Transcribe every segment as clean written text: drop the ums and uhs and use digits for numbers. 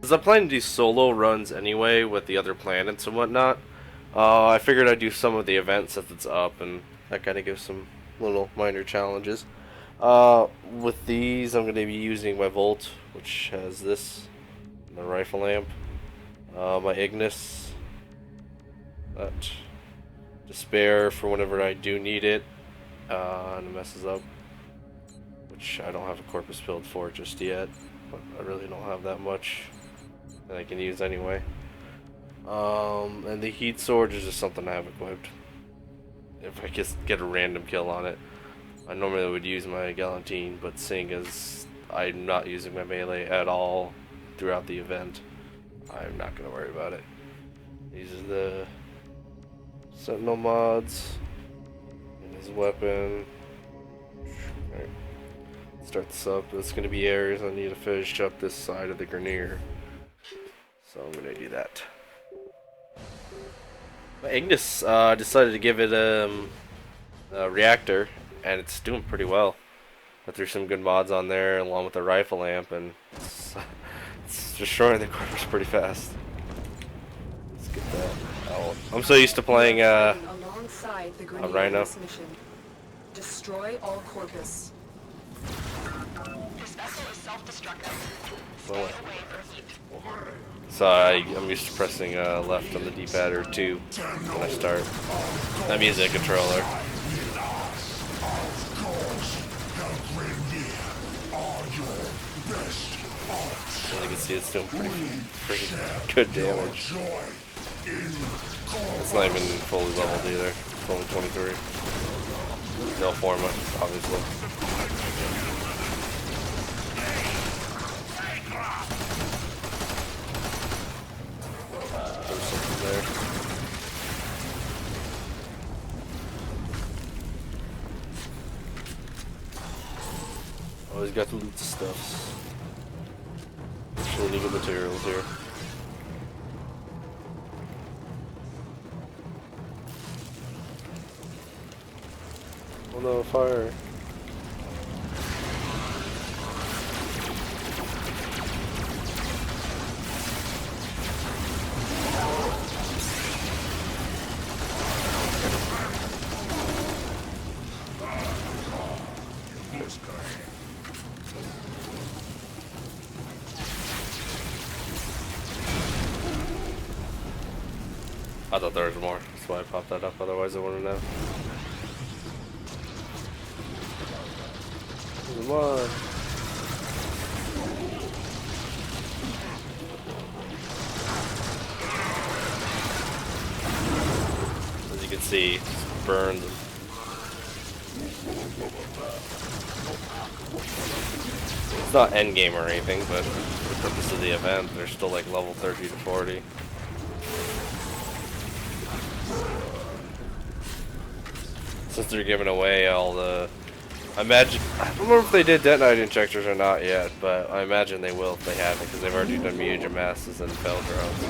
Because I'm planning to do solo runs anyway with the other planets and whatnot. I figured I'd do some of the events since it's up, and that kind of gives some little minor challenges. With these, I'm going to be using my Volt, which has this, my rifle lamp, my Ignis, that to spare for whenever I do need it, and it messes up, which I don't have a Corpus build for just yet, but I really don't have that much that I can use anyway. And the heat sword is just something I have equipped. If I just get a random kill on it. I normally would use my Galantine, but seeing as I'm not using my melee at all throughout the event, I'm not going to worry about it. These are the Sentinel mods, and his weapon. Right. Start this up. It's going to be areas I need to finish up this side of the Grineer. So I'm going to do that. My Ignis decided to give it a reactor, and it's doing pretty well. I threw some good mods on there along with the rifle lamp, and it's destroying the Corpus pretty fast. Let's get that out. I'm so used to playing alongside the a Rhino. mission. Destroy all Corpus. This vessel is self-destructive. Stay Well, away from heat. so I'm used to pressing left on the D-pad or 2 when I start. I'm using a controller. As you can see, it's doing pretty good damage. It's not even fully leveled either. It's only 23. No forma, obviously. There's something there. Always got to loot the stuffs. Actually, need good materials here. Oh no, fire. I thought there was more, that's why I popped that up, otherwise I wouldn't know. Come on. As you can see, it's burned. It's not endgame or anything, but for the purpose of the event, they're still like level 30 to 40. Since they're giving away all the... I don't remember if they did detonite injectors or not yet, but I imagine they will if they haven't, because they've already done mutagen masses and fell drones.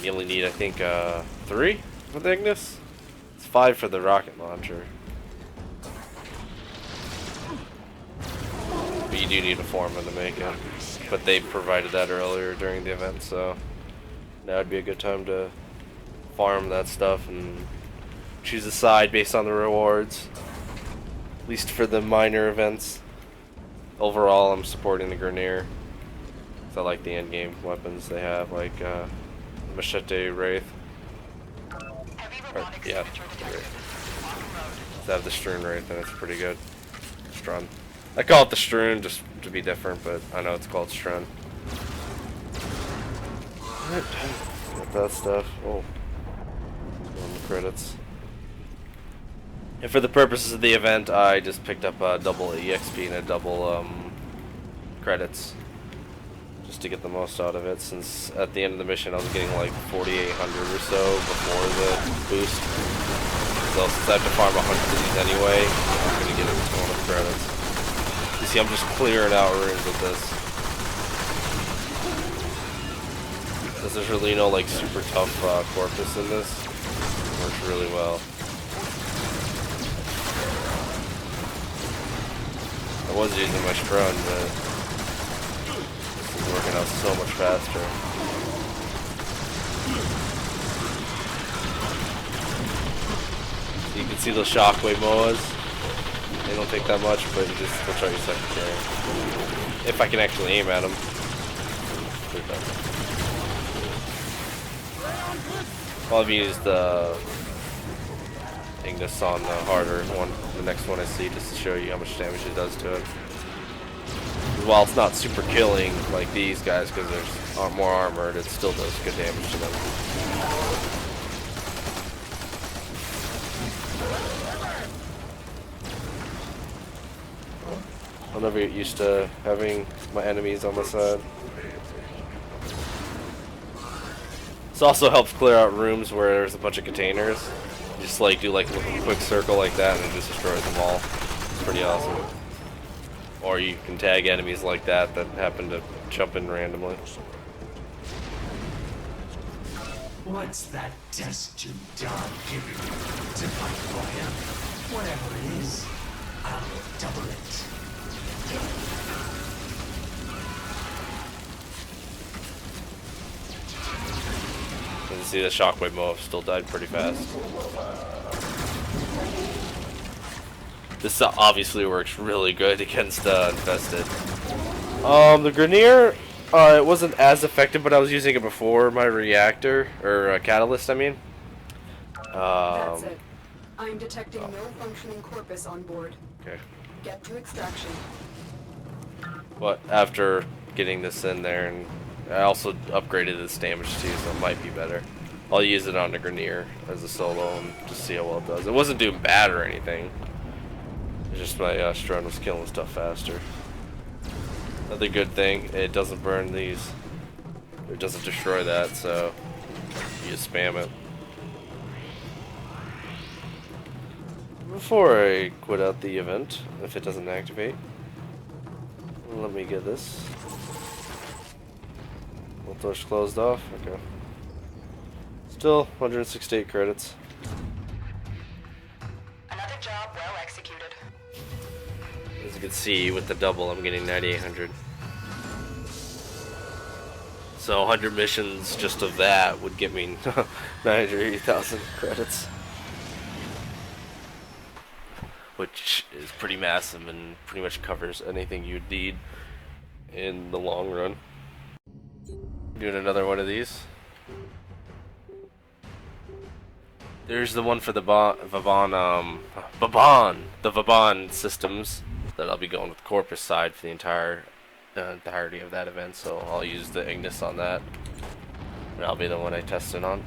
You only need, I think, 3 for the Ignis? It's 5 for the rocket launcher. But you do need a foreman to make it. But they provided that earlier during the event, so now would be a good time to farm that stuff and choose a side based on the rewards. At least for the minor events. Overall, I'm supporting the Grineer. I like the endgame weapons they have, like Machete Wraith. Yeah, Wraith. They have the Strewn Wraith, and it's pretty good. Strun. I call it the Strewn just to be different, but I know it's called Strun. Alright, got that stuff. Oh, on the credits. And for the purposes of the event, I just picked up a double EXP and a double credits, just to get the most out of it, since at the end of the mission I was getting like 4,800 or so before the boost. So since I have to farm 100 of these anyway, I'm going to get one of the credits. You see, I'm just clearing out runes with this. Because there's really no like super tough Corpus in this. It works really well. I was using my Strun, but this is working out so much faster. So you can see those shockwave Mohrs. They don't take that much, but they'll try you secondary. If I can actually aim at them. I'll have used the Ignis on the harder one, the next one I see, just to show you how much damage it does to it. While it's not super killing like these guys because there's more armored, it still does good damage to them. I'll never get used to having my enemies on my side. This also helps clear out rooms where there's a bunch of containers. Just like do like a quick circle like that and it just destroys them all. It's pretty awesome. Or you can tag enemies like that happen to jump in randomly. What's that test you done giving me to fight for him? Whatever it is, I'll double it. You can see the shockwave Mohr still died pretty fast. This obviously works really good against infested. The Grineer, it wasn't as effective, but I was using it before my reactor or catalyst. I mean. That's it. I'm detecting no functioning Corpus on board. Okay. Get to extraction. But after getting this in there, and I also upgraded this damage too, so it might be better. I'll use it on the Grineer as a solo and just see how well it does. It wasn't doing bad or anything. It's just my Strun was killing stuff faster. Another good thing, it doesn't burn these. It doesn't destroy that, so you just spam it. Before I quit out the event, if it doesn't activate, let me get this. Push closed off. Okay. Still 168 credits. Another job well executed. As you can see, with the double, I'm getting 9,800. So 100 missions just of that would get me 980,000 credits. Which is pretty massive and pretty much covers anything you'd need in the long run. Doing another one of these. There's the one for the Vauban systems that I'll be going with the Corpus side for the entirety of that event. So I'll use the Ignis on that, and I'll be the one I test it on.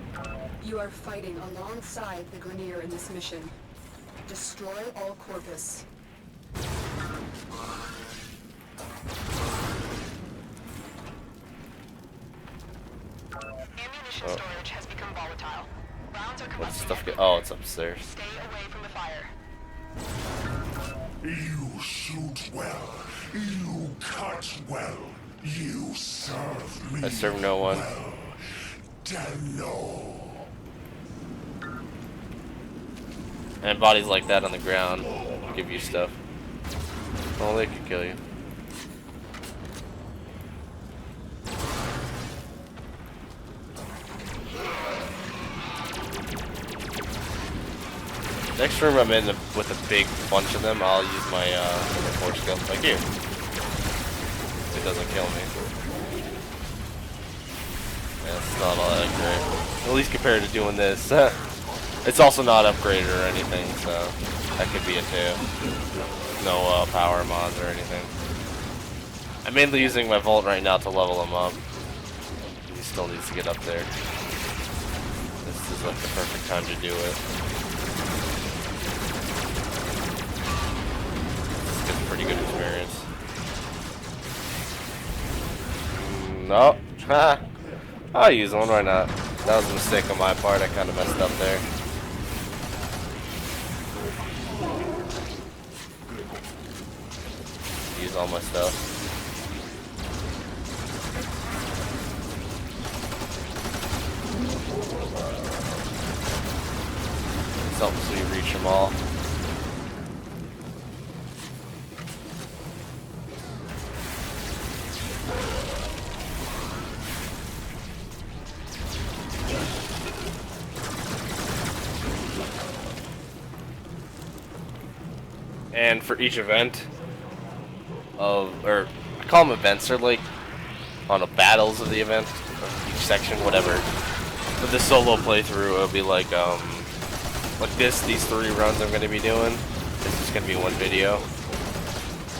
You are fighting alongside the Grineer in this mission. Destroy all Corpus. Ammunition storage has become volatile. Rounds are What's combusting stuff get? everywhere. Oh, it's upstairs. Stay away from the fire. You shoot well. You cut well. You serve me. I serve no one. Well. Dano. And bodies like that on the ground give you stuff. Oh, they could kill you. Next room I'm in with a big bunch of them, I'll use my force skill like you. It doesn't kill me. Yeah, it's not all that great. At least compared to doing this. It's also not upgraded or anything, so that could be it too. No power mods or anything. I'm mainly using my Volt right now to level him up. He still needs to get up there. This is like the perfect time to do it. It's a pretty good experience. No. Ha! I'll use one, why not? That was a mistake on my part, I kind of messed up there. Use all my stuff. This helps me reach them all. And for each event or I call them events, they're like, I don't know, battles of the event, of each section, whatever. For the solo playthrough, it'll be like these 3 runs I'm going to be doing. This is going to be one video.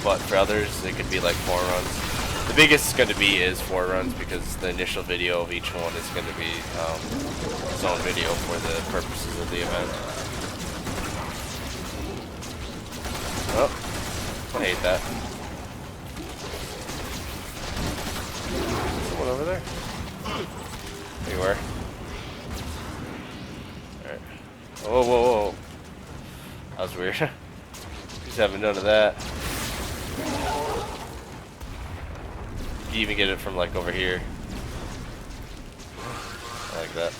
But for others, it could be like 4 runs. The biggest it's going to be is 4 runs because the initial video of each one is going to be its own video for the purposes of the event. Oh, I hate that. Someone over there? There you are. Alright. Whoa, whoa, whoa. That was weird. Just having none of that. You even get it from like over here. I like that.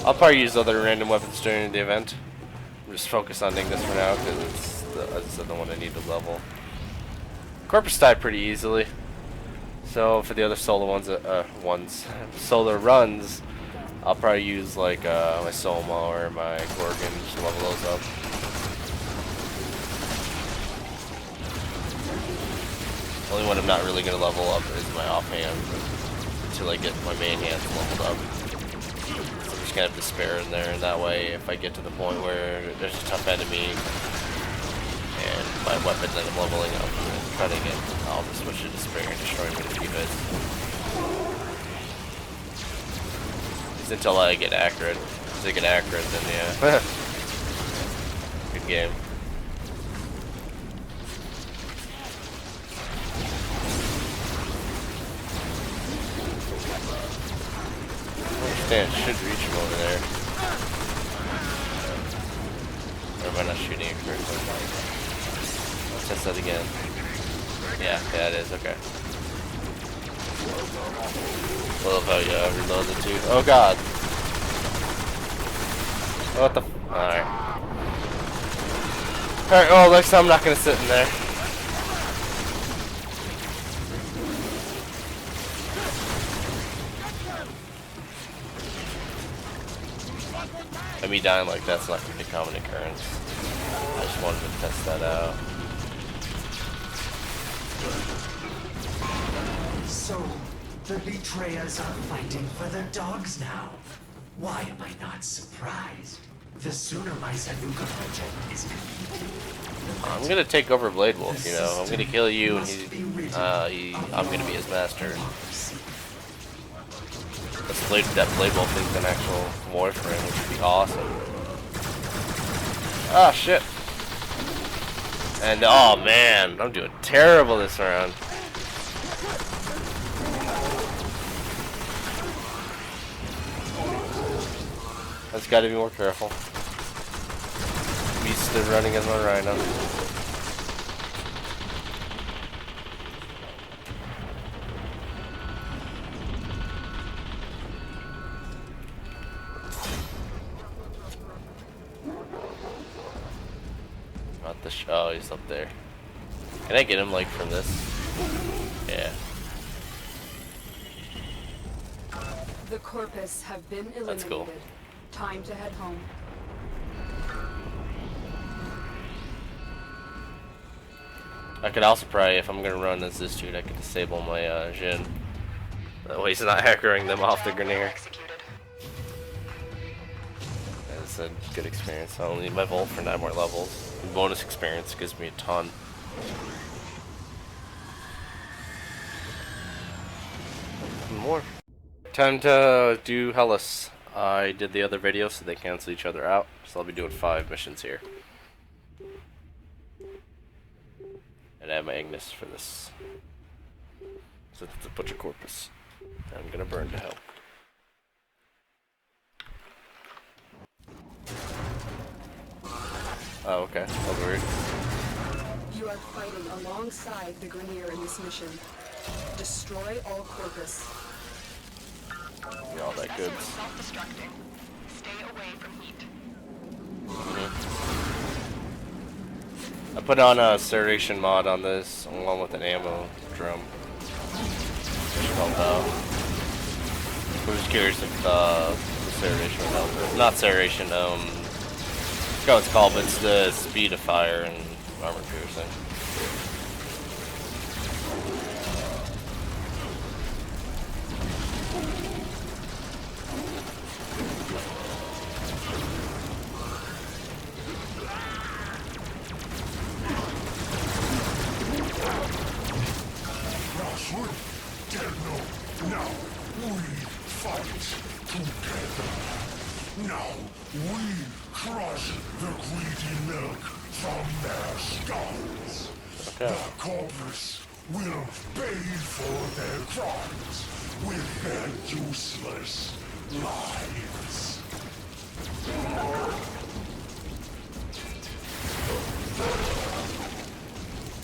I'll probably use other random weapons during the event. I'm just focus on Ignis for now because it's the one I need to level. Corpus died pretty easily. So for the other solo solar runs, I'll probably use like my Soma or my Gorgon to level those up. The only one I'm not really gonna level up is my offhand until I get my main hands leveled up. So I'm just gonna have despair in there, and that way, if I get to the point where there's a tough enemy and my weapon that I'm leveling up and trying to get, I'll just switch to despair and destroy him in a few hits. Just until I get accurate. Once I get accurate, then yeah. Good game. I understand, should reach him over there. Or am I not shooting it correctly? Let's test that again. Yeah, it is, okay. I love how you reload the 2. Oh god! What the alright. Alright, well next time I'm not gonna sit in there. And me dying like that's not gonna be a common occurrence. I just wanted to test that out. So, the betrayers are fighting for their dogs now. Why am I not surprised? The sooner my Zanuka project is completed, I'm gonna take over Blade Wolf, you know. I'm gonna kill you, and I'm gonna be his master. That Blade Wolf is an actual Warframe, which would be awesome. Ah, shit. And, oh man, I'm doing terrible this round. I just gotta be more careful. Beast still running as my Rhino. Not the oh, he's up there. Can I get him like from this? Yeah. The Corpus have been eliminated. That's cool. Time to head home. I could also probably, if I'm gonna run as this dude, I could disable my Jin. That way he's not hackering them off the Grineer. That's a good experience. I only need my Volt for 9 more levels. And bonus experience gives me a ton. More. Time to do Hellas. I did the other video so they cancel each other out. So I'll be doing 5 missions here. And I have my Ignis for this. So it's a butcher Corpus. I'm gonna burn to hell. Oh, okay. That was weird. You are fighting alongside the Grineer in this mission. Destroy all Corpus. Yeah, all that good. Self-destructing. Stay away from heat. I put on a serration mod on this, along with an ammo drum. Which helped out. I was curious if the serration would help. Not serration, I forgot what it's called, but it's the speed of fire and armor piercing. Now we fight together. Now we crush the greedy milk from their skulls. The Corpus will pay for their crimes with their useless lives.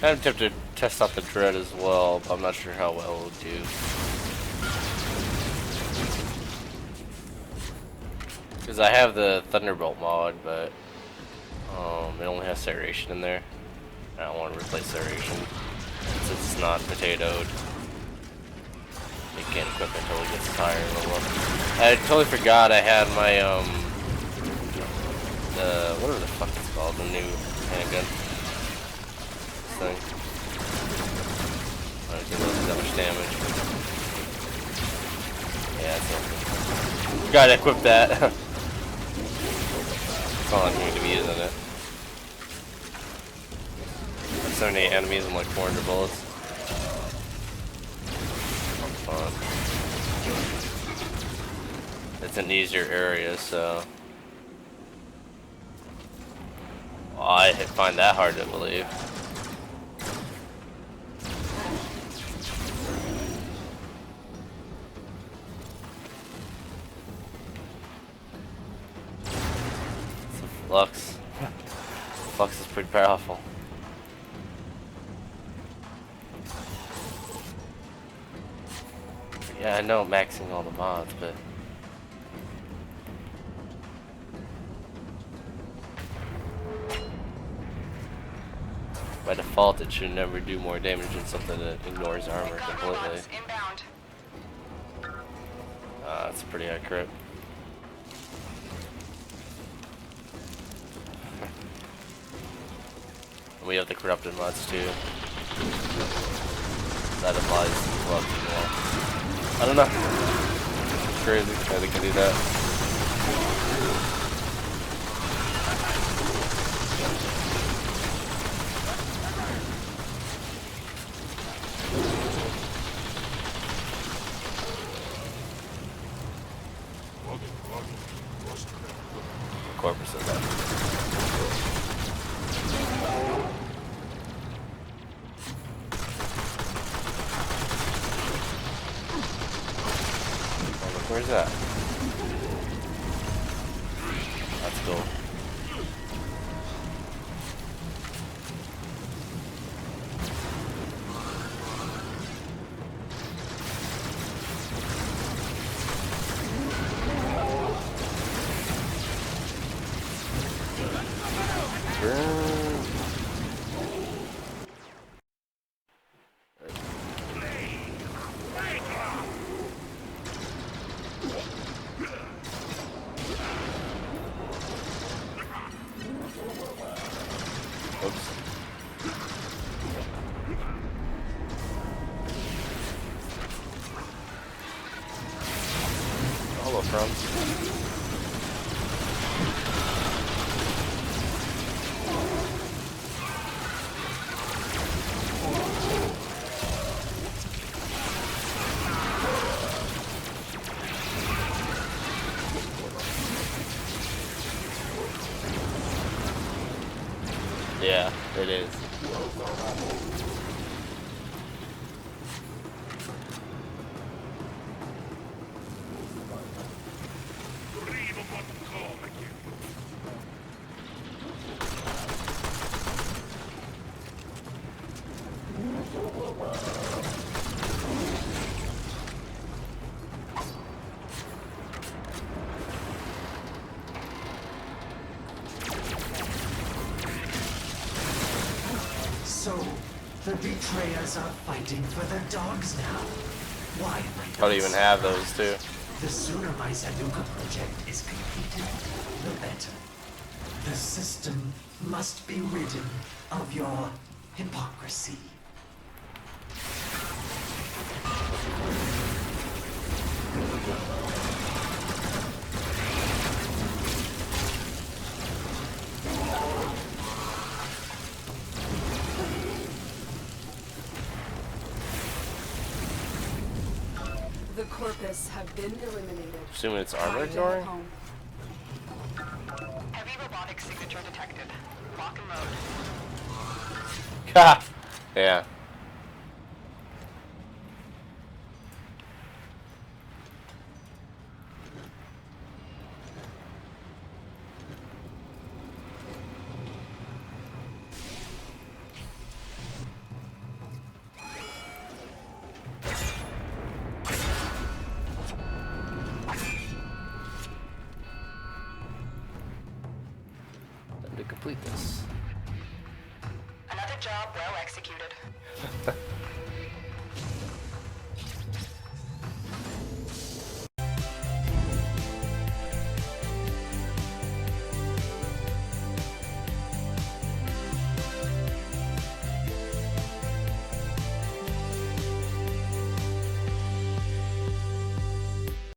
I'm tempted to test out the dread as well, but I'm not sure how well it will do. Because I have the Thunderbolt mod, but it only has serration in there. I don't want to replace serration since it's not potatoed. You can't equip it until it gets higher level. I totally forgot I had my whatever the fuck it's called, the new handgun thing. I don't do that much damage. Yeah, it's gotta equip that. It's not like me to be using it. 78 enemies and like 400 bullets. Fun. It's an easier area, so well, I find that hard to believe. Flux. Flux is pretty powerful. Yeah, I know I'm maxing all the mods, but by default it should never do more damage than something that ignores armor completely. That's pretty accurate. We have the corrupted mods too. That applies to corrupted as well. I don't know. It's crazy how they can do that. Corpus is that. Where's that? That's cool. Yeah, it is. betrayers are fighting for the dogs now. Why am I I don't not even have surprised? those too. The sooner my Zanuka project is completed, the better. The system must be ridden of your hypocrisy. The Corpus have been eliminated. Assuming it's armor Time to head ignoring. home. Heavy robotic signature detected. Lock and load. Ha! Yeah. Time to complete this. Another job well executed.